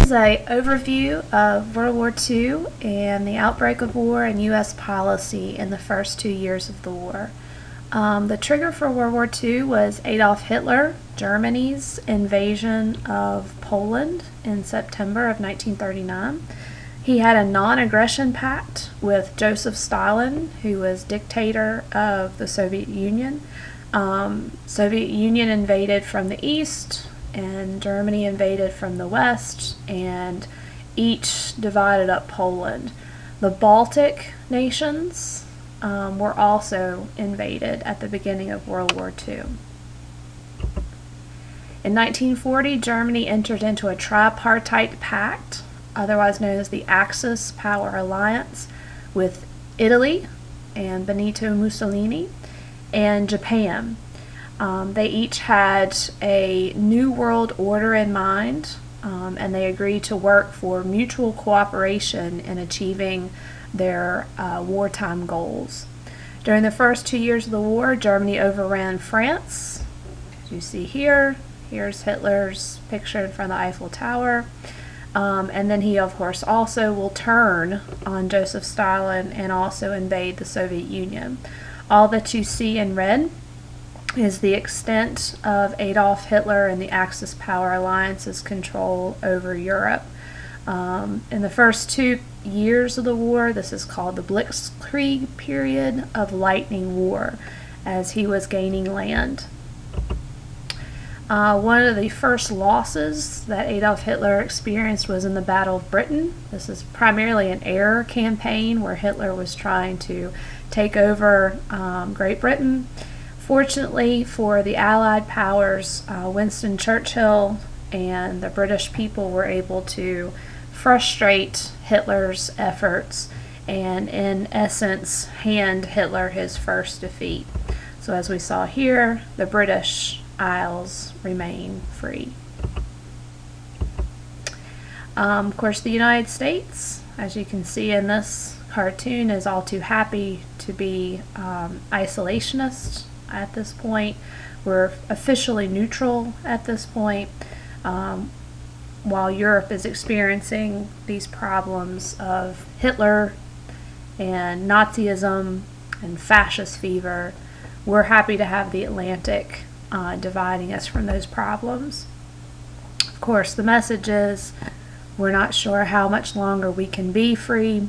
is an overview of World War II and the outbreak of war and U.S. policy in the first 2 years of the war. The trigger for World War II was Adolf Hitler, Germany's invasion of Poland in September of 1939. He had a non-aggression pact with Joseph Stalin, who was dictator of the Soviet Union. Soviet Union invaded from the east, and Germany invaded from the west, and each divided up Poland. The Baltic nations were also invaded at the beginning of World War II. In 1940, Germany entered into a tripartite pact, otherwise known as the Axis Power Alliance, with Italy and Benito Mussolini and Japan. They each had a new world order in mind, and they agreed to work for mutual cooperation in achieving their wartime goals. During the first 2 years of the war, Germany overran France. As you see here, here's Hitler's picture in front of the Eiffel Tower. And then he, of course, also will turn on Joseph Stalin and also invade the Soviet Union. All that you see in red is the extent of Adolf Hitler and the Axis Power Alliance's control over Europe. In the first 2 years of the war, this is called the Blitzkrieg period of lightning war, as he was gaining land. One of the first losses that Adolf Hitler experienced was in the Battle of Britain. This is primarily an air campaign where Hitler was trying to take over Great Britain. Fortunately for the Allied powers, Winston Churchill and the British people were able to frustrate Hitler's efforts and, in essence, hand Hitler his first defeat. So as we saw here, the British Isles remain free. Of course, the United States, as you can see in this cartoon, is all too happy to be isolationist at this point. We're officially neutral at this point, while Europe is experiencing these problems of Hitler and Nazism and fascist fever. We're happy to have the Atlantic dividing us from those problems. Of course, the message is we're not sure how much longer we can be free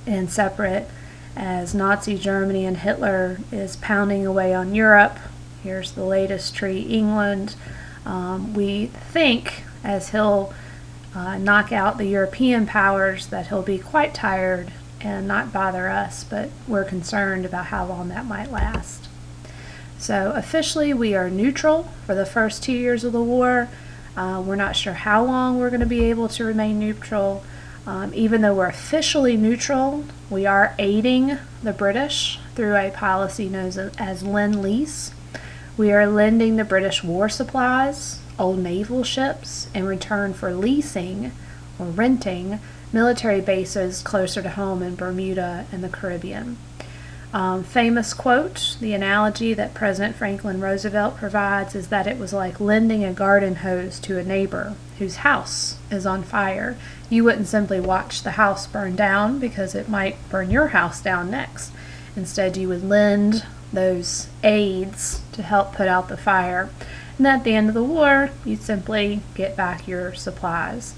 and separate, as Nazi Germany and Hitler is pounding away on Europe. Here's the latest tree, England. We think, as he'll knock out the European powers, that he'll be quite tired and not bother us, but we're concerned about how long that might last. So officially we are neutral for the first 2 years of the war. We're not sure how long we're going to be able to remain neutral. Even though we're officially neutral, we are aiding the British through a policy known as Lend-Lease. We are lending the British war supplies, old naval ships, in return for leasing or renting military bases closer to home in Bermuda and the Caribbean. Famous quote, the analogy that President Franklin Roosevelt provides is that it was like lending a garden hose to a neighbor whose house is on fire. You wouldn't simply watch the house burn down because it might burn your house down next. Instead, you would lend those aids to help put out the fire. And at the end of the war, you'd simply get back your supplies.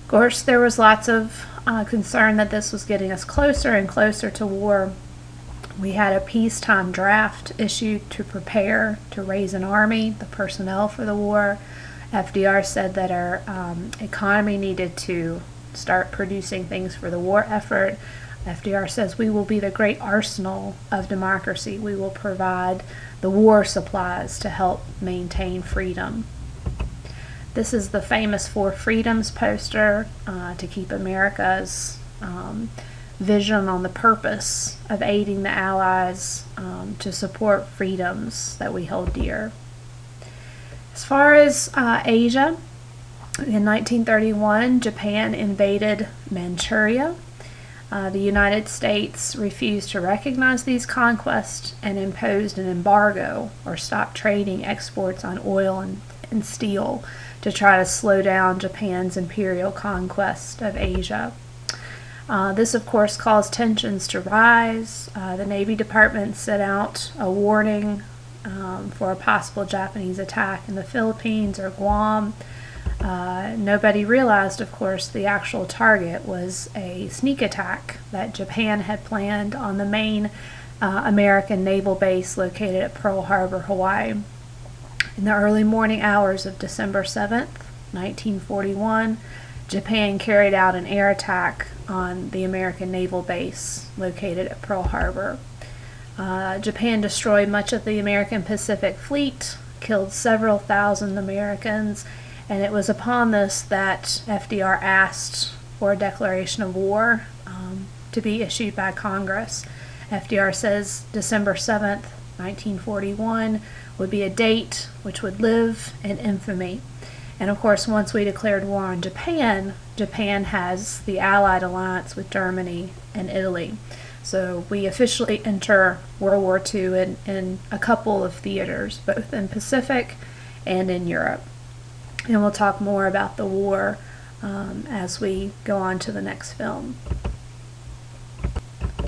Of course, there was lots of concern that this was getting us closer and closer to war. We had a peacetime draft issued to prepare to raise an army, the personnel for the war. FDR said that our economy needed to start producing things for the war effort. FDR says we will be the great arsenal of democracy. We will provide the war supplies to help maintain freedom. This is the famous Four Freedoms poster to keep America's vision on the purpose of aiding the Allies to support freedoms that we hold dear. As far as Asia, in 1931, Japan invaded Manchuria. The United States refused to recognize these conquests and imposed an embargo, or stopped trading exports on oil and steel, to try to slow down Japan's imperial conquest of Asia. This, of course, caused tensions to rise. The Navy Department sent out a warning for a possible Japanese attack in the Philippines or Guam. Nobody realized, of course, the actual target was a sneak attack that Japan had planned on the main American naval base located at Pearl Harbor, Hawaii. In the early morning hours of December 7th, 1941, Japan carried out an air attack on the American naval base located at Pearl Harbor. Japan destroyed much of the American Pacific Fleet, killed several thousand Americans, and it was upon this that FDR asked for a declaration of war to be issued by Congress. FDR says December 7th, 1941 would be a date which would live in infamy. And of course, once we declared war on Japan, Japan has the Allied alliance with Germany and Italy. So we officially enter World War II in a couple of theaters, both in Pacific and in Europe. And we'll talk more about the war as we go on to the next film.